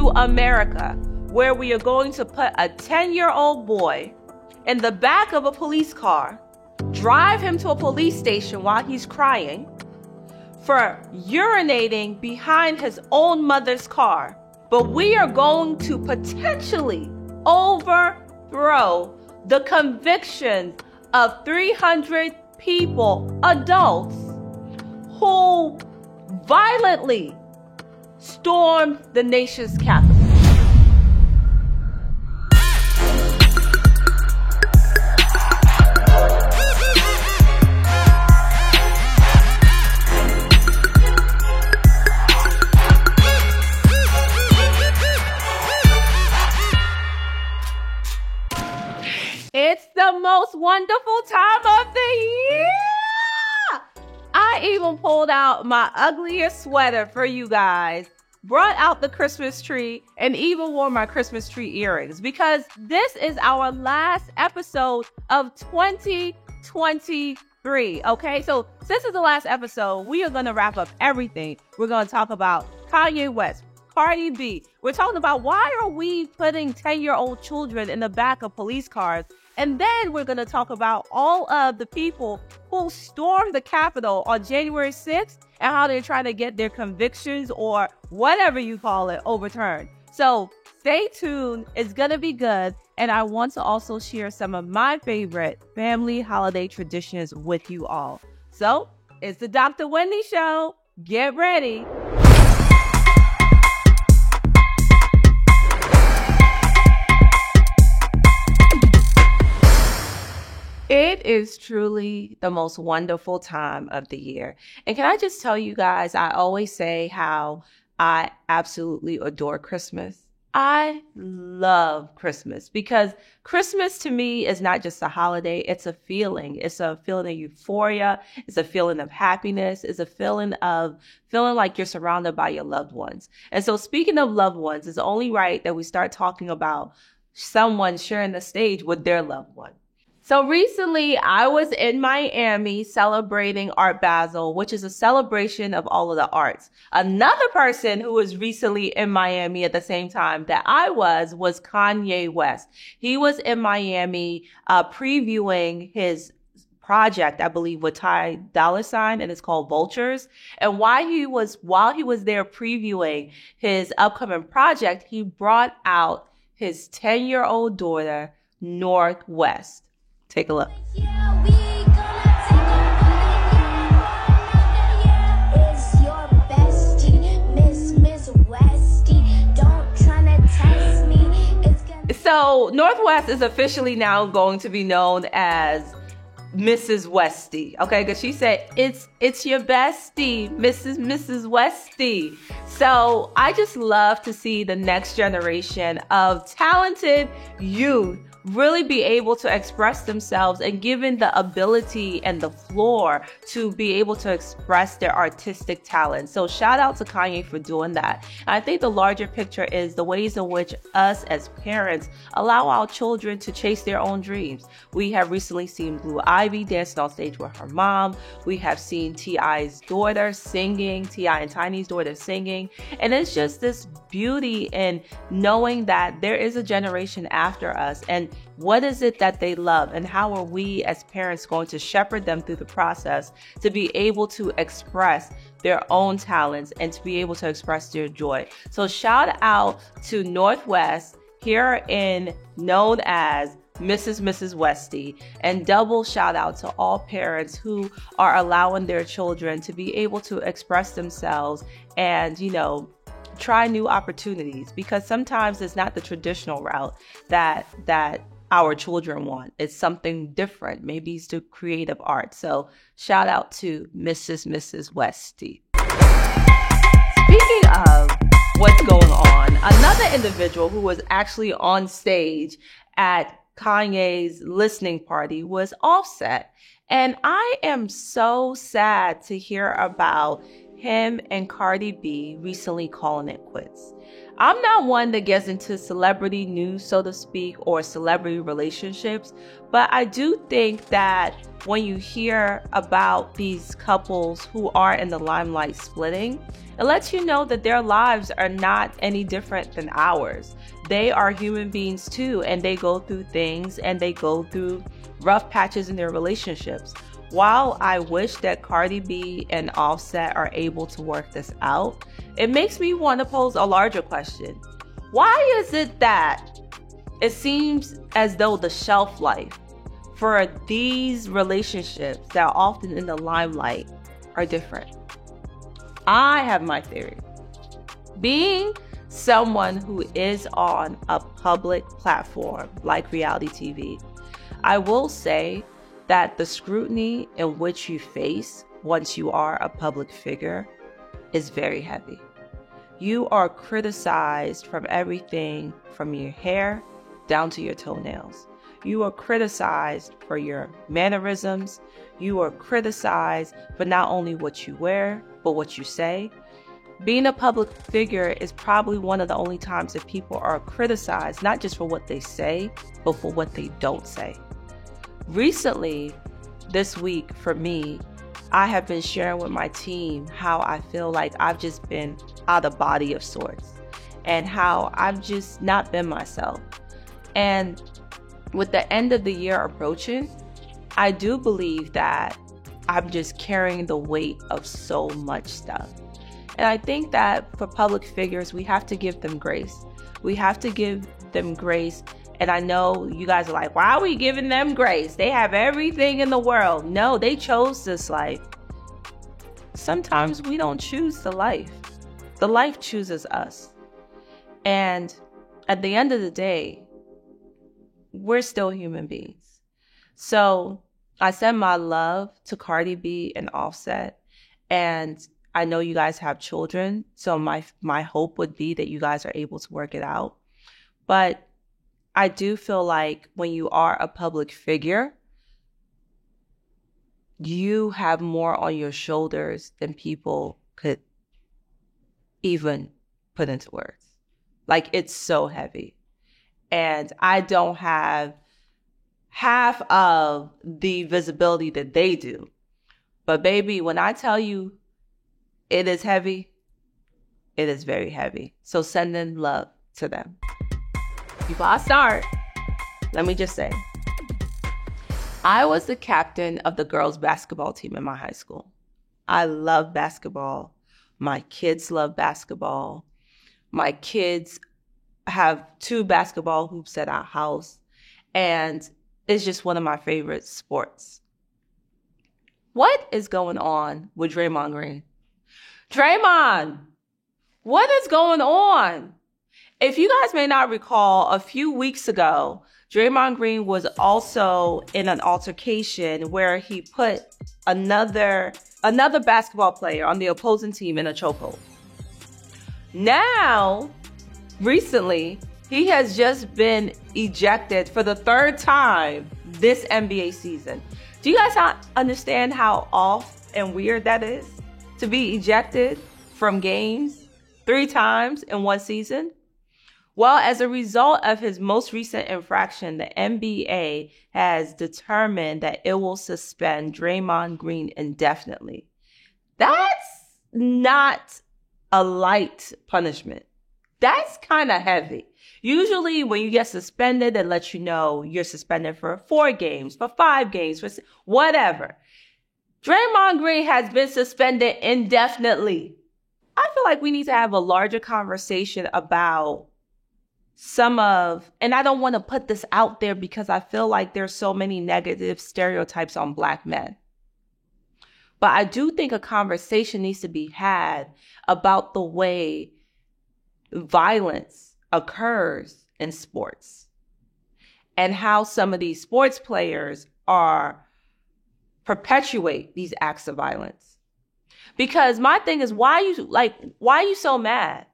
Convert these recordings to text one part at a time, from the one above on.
to America, where we are going to put a 10-year-old boy in the back of a police car, drive him to a police station while he's crying for urinating behind his own mother's car. But we are going to potentially overthrow the convictions of 300 people, adults, who violently stormed the nation's capital. It's the most wonderful time of the year. I even pulled out my ugliest sweater for you guys, brought out the Christmas tree, and even wore my Christmas tree earrings because this is our last episode of 2023. Okay, so since it's the last episode, we are going to wrap up everything. We're going to talk about Kanye West, Cardi B. We're talking about why are we putting 10-year-old children in the back of police cars? And then we're going to talk about all of the people who stormed the Capitol on January 6th and how they're trying to get their convictions or whatever you call it overturned. So stay tuned. It's going to be good. And I want to also share some of my favorite family holiday traditions with you all. So it's the Dr. Wendy Show. Get ready. It is truly the most wonderful time of the year. And can I just tell you guys, I always say how I absolutely adore Christmas. I love Christmas because Christmas to me is not just a holiday. It's a feeling. It's a feeling of euphoria. It's a feeling of happiness. It's a feeling of feeling like you're surrounded by your loved ones. And so speaking of loved ones, it's only right that we start talking about someone sharing the stage with their loved one. So recently, I was in Miami celebrating Art Basel, which is a celebration of all of the arts. Another person who was recently in Miami at the same time that I was Kanye West. He was in Miami previewing his project, I believe, with Ty Dolla $ign, and it's called Vultures. And while he was there previewing his upcoming project, he brought out his 10-year-old daughter, North West. Take a look. So North West is officially now going to be known as Mrs. Westy, okay? Because she said, it's your bestie, Mrs. Westy. So I just love to see the next generation of talented youth really be able to express themselves and given the ability and the floor to be able to express their artistic talent. So shout out to Kanye for doing that. And I think the larger picture is the ways in which us as parents allow our children to chase their own dreams. We have recently seen Blue Ivy dancing on stage with her mom. We have seen T.I.'s daughter singing, T.I. and Tiny's daughter singing. And it's just this beauty in knowing that there is a generation after us and what is it that they love and how are we as parents going to shepherd them through the process to be able to express their own talents and to be able to express their joy. So shout out to North West here known as Mrs. Westy, and double shout out to all parents who are allowing their children to be able to express themselves and, try new opportunities, because sometimes it's not the traditional route that our children want. It's something different. Maybe it's the creative art. So shout out to Mrs. Westy. Speaking of what's going on, another individual who was actually on stage at Kanye's listening party was Offset. And I am so sad to hear about him and Cardi B recently calling it quits. I'm not one that gets into celebrity news, so to speak, or celebrity relationships, but I do think that when you hear about these couples who are in the limelight splitting, it lets you know that their lives are not any different than ours. They are human beings too, and they go through things and they go through rough patches in their relationships. While I wish that Cardi B and Offset are able to work this out, it makes me want to pose a larger question. Why is it that it seems as though the shelf life for these relationships that are often in the limelight are different? I have my theory. Being someone who is on a public platform like reality TV, I will say that the scrutiny in which you face once you are a public figure is very heavy. You are criticized from everything from your hair down to your toenails. You are criticized for your mannerisms. You are criticized for not only what you wear, but what you say. Being a public figure is probably one of the only times that people are criticized, not just for what they say, but for what they don't say. Recently, this week for me, I have been sharing with my team how I feel like I've just been out of body of sorts and how I've just not been myself. And with the end of the year approaching, I do believe that I'm just carrying the weight of so much stuff. And I think that for public figures, we have to give them grace. We have to give them grace. And I know you guys are like, why are we giving them grace? They have everything in the world. No, they chose this life. Sometimes we don't choose the life. The life chooses us. And at the end of the day, we're still human beings. So I send my love to Cardi B and Offset. And I know you guys have children. So my hope would be that you guys are able to work it out. But I do feel like when you are a public figure, you have more on your shoulders than people could even put into words. Like, it's so heavy. And I don't have half of the visibility that they do. But baby, when I tell you it is heavy, it is very heavy. So sending love to them. Before I start, let me just say, I was the captain of the girls' basketball team in my high school. I love basketball. My kids love basketball. My kids have 2 basketball hoops at our house, and it's just one of my favorite sports. What is going on with Draymond Green? Draymond, what is going on? If you guys may not recall, a few weeks ago, Draymond Green was also in an altercation where he put another basketball player on the opposing team in a chokehold. Now, recently, he has just been ejected for the 3rd time this NBA season. Do you guys not understand how off and weird that is? To be ejected from games 3 times in one season? Well, as a result of his most recent infraction, the NBA has determined that it will suspend Draymond Green indefinitely. That's not a light punishment. That's kind of heavy. Usually when you get suspended, they let you know you're suspended for 4 games, for 5 games, for whatever. Draymond Green has been suspended indefinitely. I feel like we need to have a larger conversation about and I don't want to put this out there because I feel like there's so many negative stereotypes on Black men. But I do think a conversation needs to be had about the way violence occurs in sports and how some of these sports players perpetuate these acts of violence. Because my thing is, why are you so mad?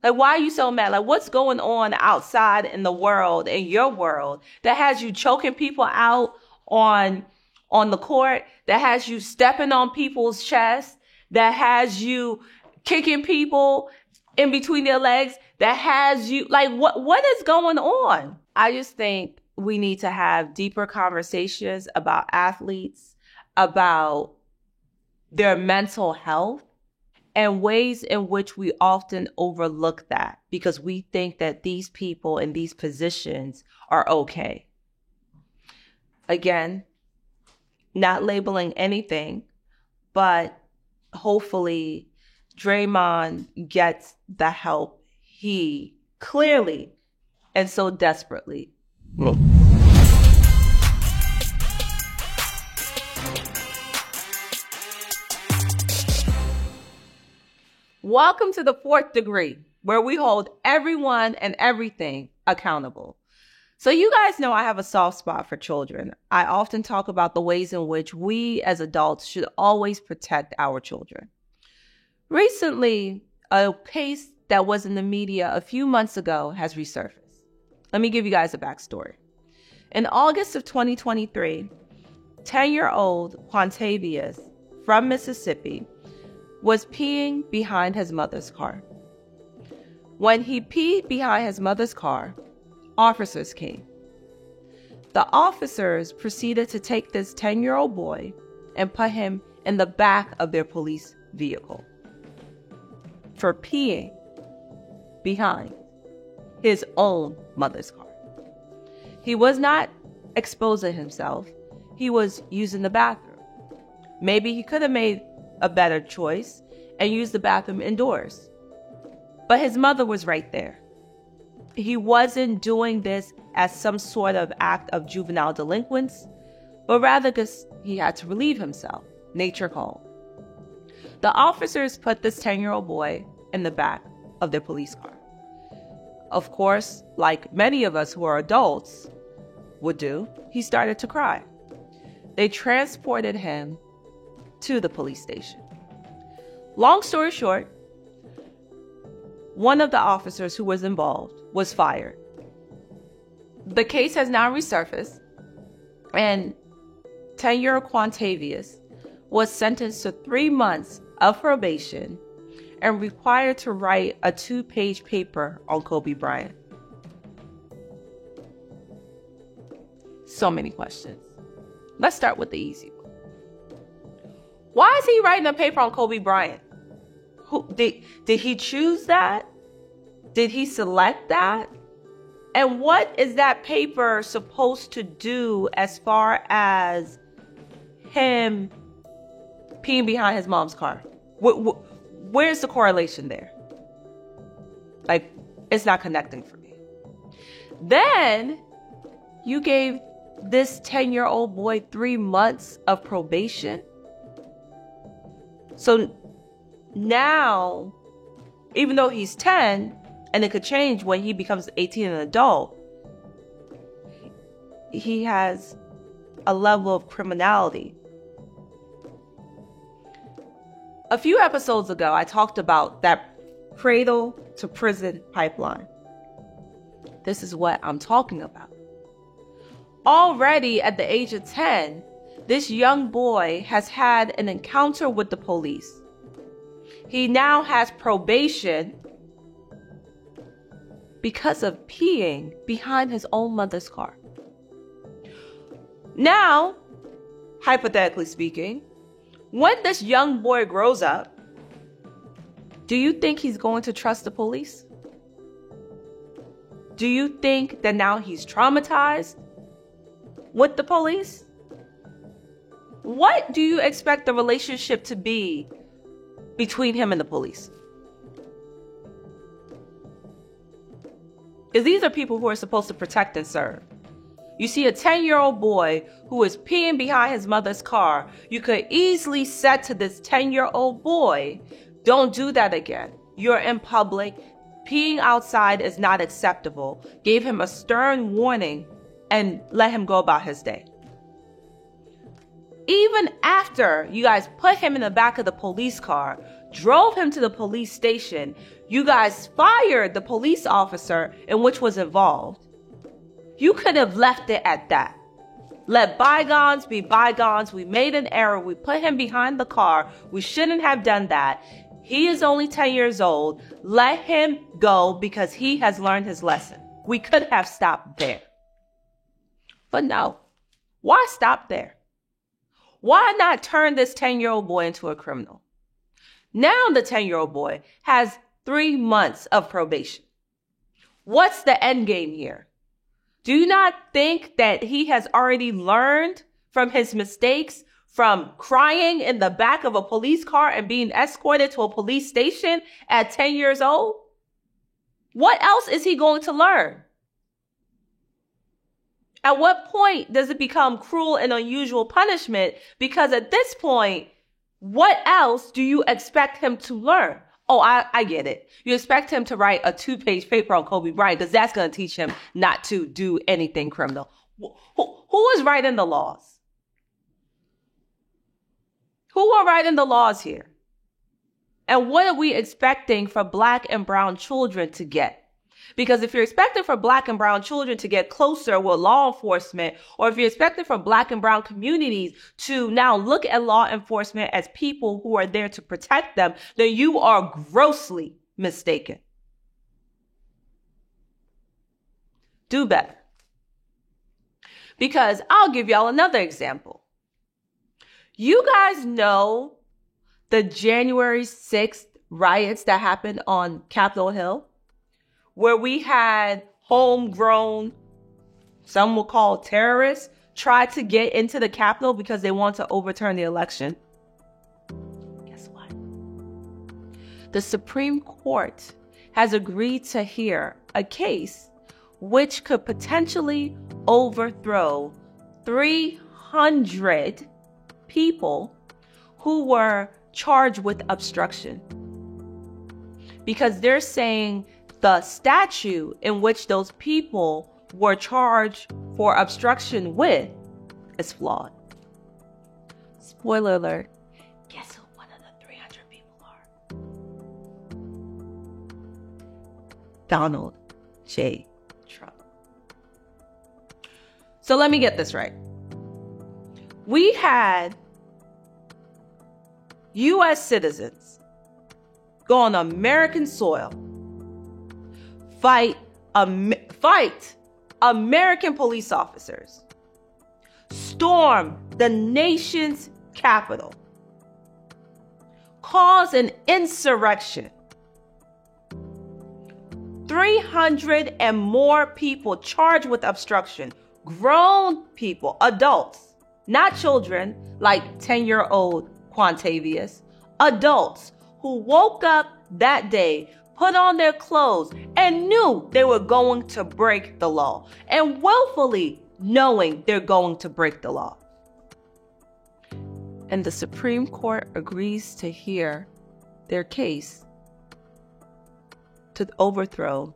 Like, why are you so mad? Like, what's going on outside in the world, in your world, that has you choking people out on the court, that has you stepping on people's chests, that has you kicking people in between their legs, that has you, like, what is going on? I just think we need to have deeper conversations about athletes, about their mental health, and ways in which we often overlook that because we think that these people in these positions are okay. Again, not labeling anything, but hopefully Draymond gets the help he clearly and so desperately needs. Welcome to the Fourth Degree, where we hold everyone and everything accountable. So you guys know I have a soft spot for children. I often talk about the ways in which we as adults should always protect our children. Recently, a case that was in the media a few months ago has resurfaced. Let me give you guys a backstory. In August of 2023, 10-year-old Quantavious from Mississippi was peeing behind his mother's car. When he peed behind his mother's car, officers came. The officers proceeded to take this 10-year-old boy and put him in the back of their police vehicle for peeing behind his own mother's car. He was not exposing himself. He was using the bathroom. Maybe he could have made a better choice and used the bathroom indoors. But his mother was right there. He wasn't doing this as some sort of act of juvenile delinquence, but rather because he had to relieve himself. Nature called. The officers put this 10-year-old boy in the back of their police car. Of course, like many of us who are adults would do, he started to cry. They transported him to the police station. Long story short, one of the officers who was involved was fired. The case has now resurfaced, and 10-year-old Quantavious was sentenced to 3 months of probation and required to write a 2-page paper on Kobe Bryant. So many questions. Let's start with the easy one. Why is he writing a paper on Kobe Bryant? Did he choose that? Did he select that? And what is that paper supposed to do as far as him peeing behind his mom's car? Where's the correlation there? Like, it's not connecting for me. Then you gave this 10-year-old boy 3 months of probation. So now, even though he's 10, and it could change when he becomes 18 and an adult, he has a level of criminality. A few episodes ago, I talked about that cradle to prison pipeline. This is what I'm talking about. Already at the age of 10, this young boy has had an encounter with the police. He now has probation because of peeing behind his own mother's car. Now, hypothetically speaking, when this young boy grows up, do you think he's going to trust the police? Do you think that now he's traumatized with the police? What do you expect the relationship to be between him and the police? Because these are people who are supposed to protect and serve. You see a 10-year-old boy who is peeing behind his mother's car. You could easily say to this 10-year-old boy, don't do that again. You're in public. Peeing outside is not acceptable. Gave him a stern warning and let him go about his day. Even after you guys put him in the back of the police car, drove him to the police station, you guys fired the police officer in which was involved. You could have left it at that. Let bygones be bygones. We made an error. We put him behind the car. We shouldn't have done that. He is only 10 years old. Let him go because he has learned his lesson. We could have stopped there. But no. Why stop there? Why not turn this 10-year-old boy into a criminal? Now the 10-year-old boy has 3 months of probation. What's the end game here? Do you not think that he has already learned from his mistakes, from crying in the back of a police car and being escorted to a police station at 10 years old? What else is he going to learn? At what point does it become cruel and unusual punishment? Because at this point, what else do you expect him to learn? Oh, I get it. You expect him to write a 2-page paper on Kobe Bryant because that's going to teach him not to do anything criminal. Who is writing the laws? Who are writing the laws here? And what are we expecting for Black and brown children to get? Because if you're expecting for Black and brown children to get closer with law enforcement, or if you're expecting for Black and brown communities to now look at law enforcement as people who are there to protect them, then you are grossly mistaken. Do better. Because I'll give y'all another example. You guys know the January 6th riots that happened on Capitol Hill, where we had homegrown, some will call terrorists, try to get into the Capitol because they want to overturn the election. Guess what? The Supreme Court has agreed to hear a case which could potentially overthrow 300 people who were charged with obstruction. Because they're saying the statute in which those people were charged for obstruction with is flawed. Spoiler alert. Guess who one of the 300 people are? Donald J. Trump. So let me get this right. We had U.S. citizens go on American soil, fight American police officers, storm the nation's capital, cause an insurrection. 300 and more people charged with obstruction, grown people, adults, not children like 10-year-old Quantavious, adults who woke up that day, put on their clothes, and knew they were going to break the law, and willfully knowing they're going to break the law. And the Supreme Court agrees to hear their case to overthrow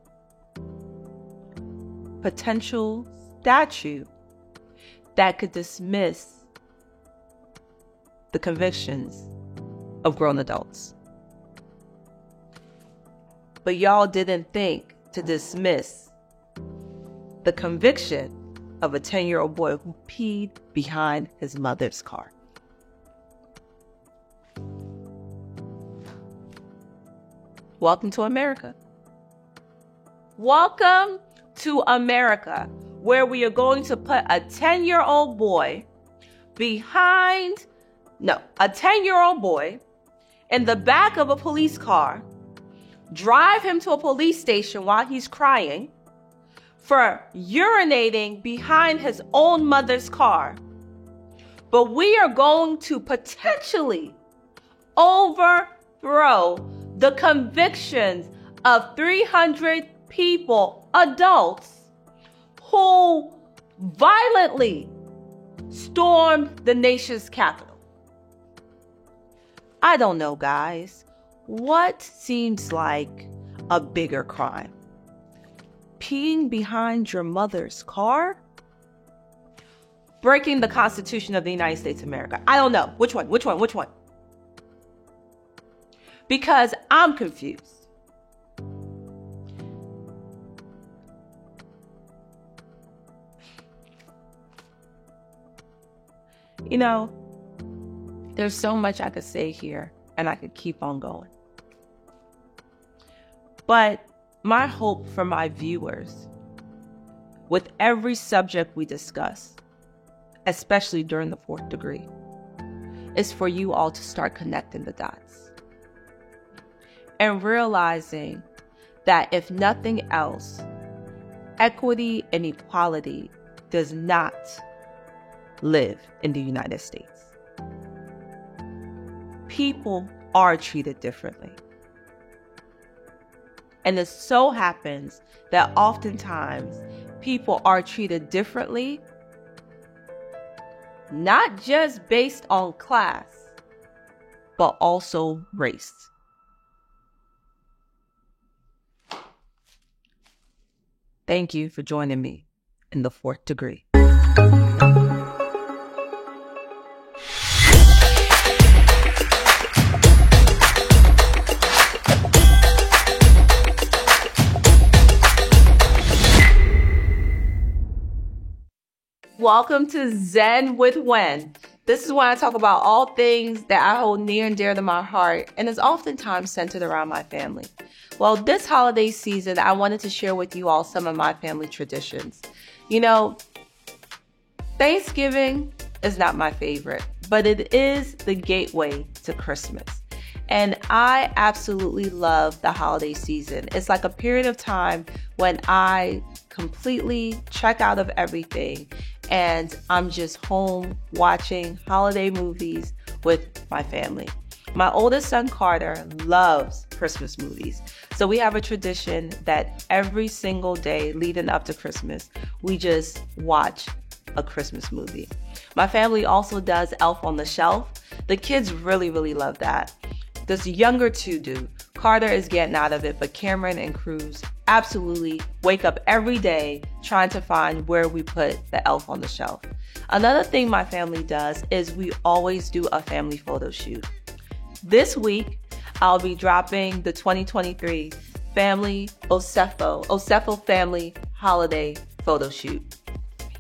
potential statute that could dismiss the convictions of grown adults. But y'all didn't think to dismiss the conviction of a 10-year-old boy who peed behind his mother's car. Welcome to America. Welcome to America, where we are going to put a 10-year-old boy a 10-year-old boy in the back of a police car, drive him to a police station while he's crying for urinating behind his own mother's car. But we are going to potentially overthrow the convictions of 300 people, adults, who violently stormed the nation's capital. I don't know, guys. What seems like a bigger crime? Peeing behind your mother's car? Breaking the Constitution of the United States of America? I don't know. Which one? Because I'm confused. You know, there's so much I could say here, and I could keep on going. But my hope for my viewers, with every subject we discuss, especially during the fourth degree, is for you all to start connecting the dots and realizing that if nothing else, equity and equality does not live in the United States. People are treated differently. And it so happens that oftentimes people are treated differently, not just based on class, but also race. Thank you for joining me in the fourth degree. Welcome to Zen with Wen. This is when I talk about all things that I hold near and dear to my heart and is oftentimes centered around my family. Well, this holiday season, I wanted to share with you all some of my family traditions. You know, Thanksgiving is not my favorite, but it is the gateway to Christmas. And I absolutely love the holiday season. It's like a period of time when I completely check out of everything and I'm just home watching holiday movies with my family. My oldest son, Carter, loves Christmas movies. So we have a tradition that every single day leading up to Christmas, we just watch a Christmas movie. My family also does Elf on the Shelf. The kids really, really love that. The younger two do. Carter is getting out of it, but Cameron and Cruz absolutely wake up every day trying to find where we put the Elf on the Shelf. Another thing my family does is we always do a family photo shoot. This week, I'll be dropping the 2023 Family Osefo Family Holiday Photo Shoot.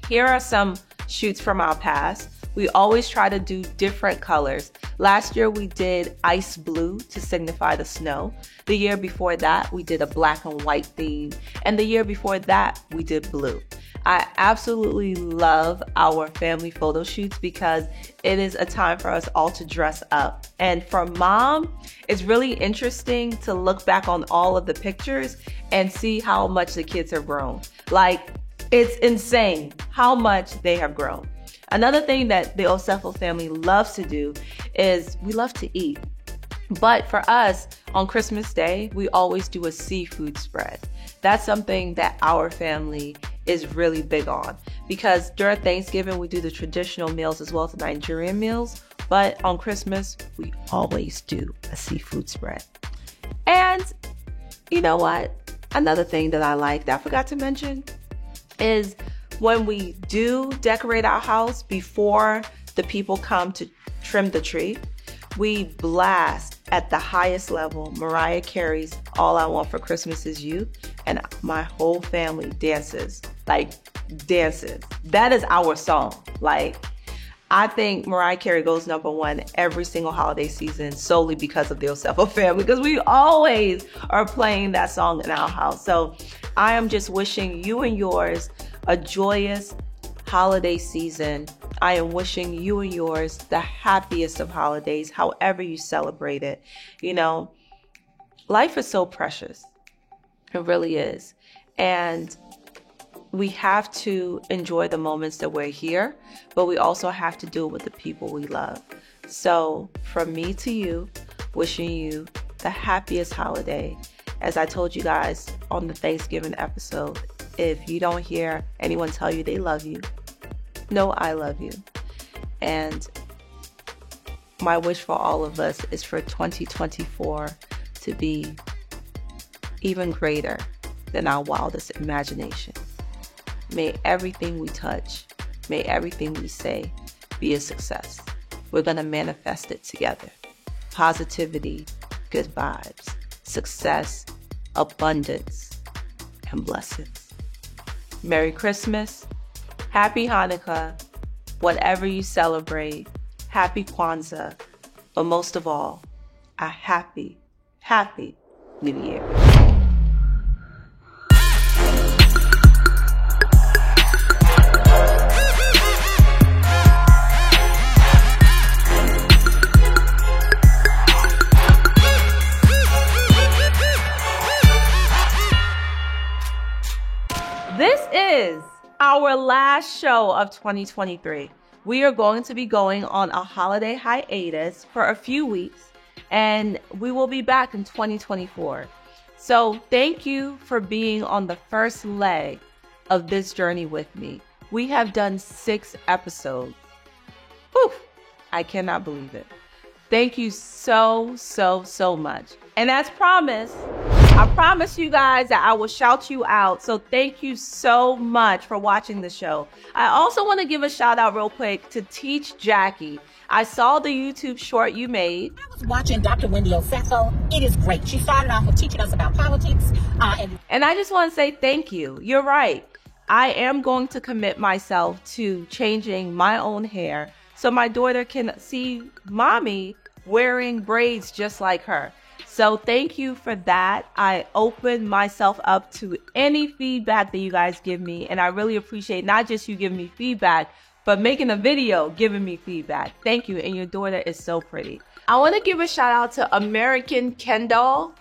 Here are some shoots from our past. We always try to do different colors. Last year we did ice blue to signify the snow. The year before that we did a black and white theme. And the year before that we did blue. I absolutely love our family photo shoots because it is a time for us all to dress up. And for mom, it's really interesting to look back on all of the pictures and see how much the kids have grown. Like, it's insane how much they have grown. Another thing that the Osefo family loves to do is we love to eat. But for us, on Christmas Day, we always do a seafood spread. That's something that our family is really big on because during Thanksgiving, we do the traditional meals as well as the Nigerian meals. But on Christmas, we always do a seafood spread. And you know what? Another thing that I like that I forgot to mention is when we do decorate our house before the people come to trim the tree, we blast at the highest level Mariah Carey's All I Want for Christmas Is You, and my whole family dances. That is our song. I think Mariah Carey goes #1 every single holiday season solely because of the Osefo family, because we always are playing that song in our house. So I am just wishing you and yours a joyous holiday season. I am wishing you and yours the happiest of holidays, however you celebrate it. You know, life is so precious. It really is. And we have to enjoy the moments that we're here, but we also have to do it with the people we love. So from me to you, wishing you the happiest holiday. As I told you guys on the Thanksgiving episode, if you don't hear anyone tell you they love you, know I love you. And my wish for all of us is for 2024 to be even greater than our wildest imagination. May everything we touch, may everything we say be a success. We're going to manifest it together. Positivity, good vibes, success, abundance, and blessings. Merry Christmas, Happy Hanukkah, whatever you celebrate, happy Kwanzaa, but most of all, a happy, happy New Year. This is our last show of 2023. We are going to be going on a holiday hiatus for a few weeks, and we will be back in 2024. So thank you for being on the first leg of this journey with me. We have done 6 episodes. Whew, I cannot believe it. Thank you so much. And as promised, I promise you guys that I will shout you out. So thank you so much for watching the show. I also want to give a shout out real quick to Teach Jackie. I saw the YouTube short you made. I was watching Dr. Wendy Osefo. It is great. She started off with teaching us about politics. And I just want to say thank you. You're right. I am going to commit myself to changing my own hair so my daughter can see mommy wearing braids just like her. So thank you for that. I open myself up to any feedback that you guys give me. And I really appreciate not just you giving me feedback, but making a video giving me feedback. Thank you. And your daughter is so pretty. I want to give a shout out to American Kendall.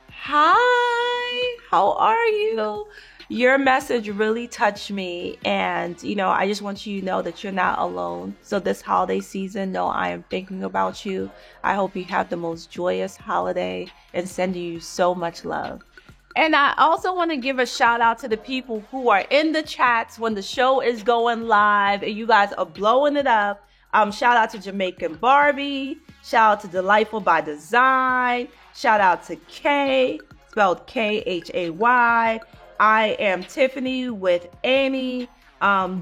Hi, how are you? Your message really touched me, and I just want you to know that you're not alone. So this holiday season, know I am thinking about you. I hope you have the most joyous holiday and sending you so much love. And I also want to give a shout out to the people who are in the chats when the show is going live and you guys are blowing it up. Shout out to Jamaican Barbie. Shout out to Delightful by Design. Shout out to Kay, spelled Khay. I am Tiffany with Annie,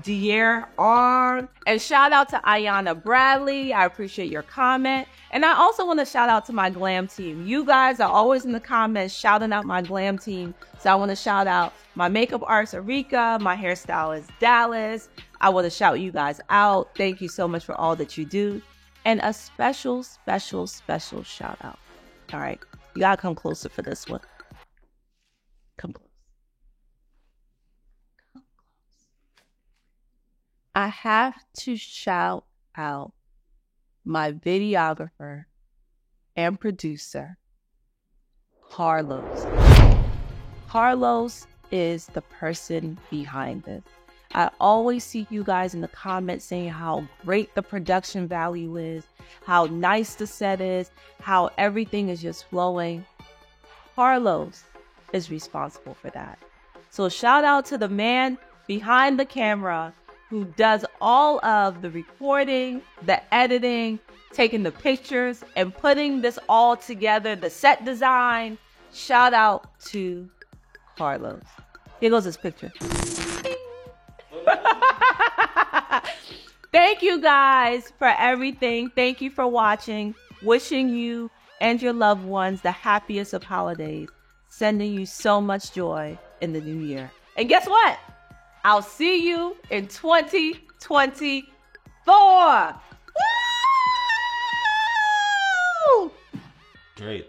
Dier R. And shout out to Ayana Bradley. I appreciate your comment. And I also want to shout out to my glam team. You guys are always in the comments shouting out my glam team. So I want to shout out my makeup artist, Arika, my hairstylist, Dallas. I want to shout you guys out. Thank you so much for all that you do. And a special shout out. All right. You got to come closer for this one. Come close. I have to shout out my videographer and producer, Carlos. Carlos is the person behind this. I always see you guys in the comments saying how great the production value is, how nice the set is, how everything is just flowing. Carlos is responsible for that. So shout out to the man behind the camera who does all of the recording, the editing, taking the pictures, and putting this all together, the set design. Shout out to Carlos. Here goes his picture. Thank you guys for everything. Thank you for watching. Wishing you and your loved ones the happiest of holidays. Sending you so much joy in the new year. And guess what? I'll see you in 2024. Woo! Great.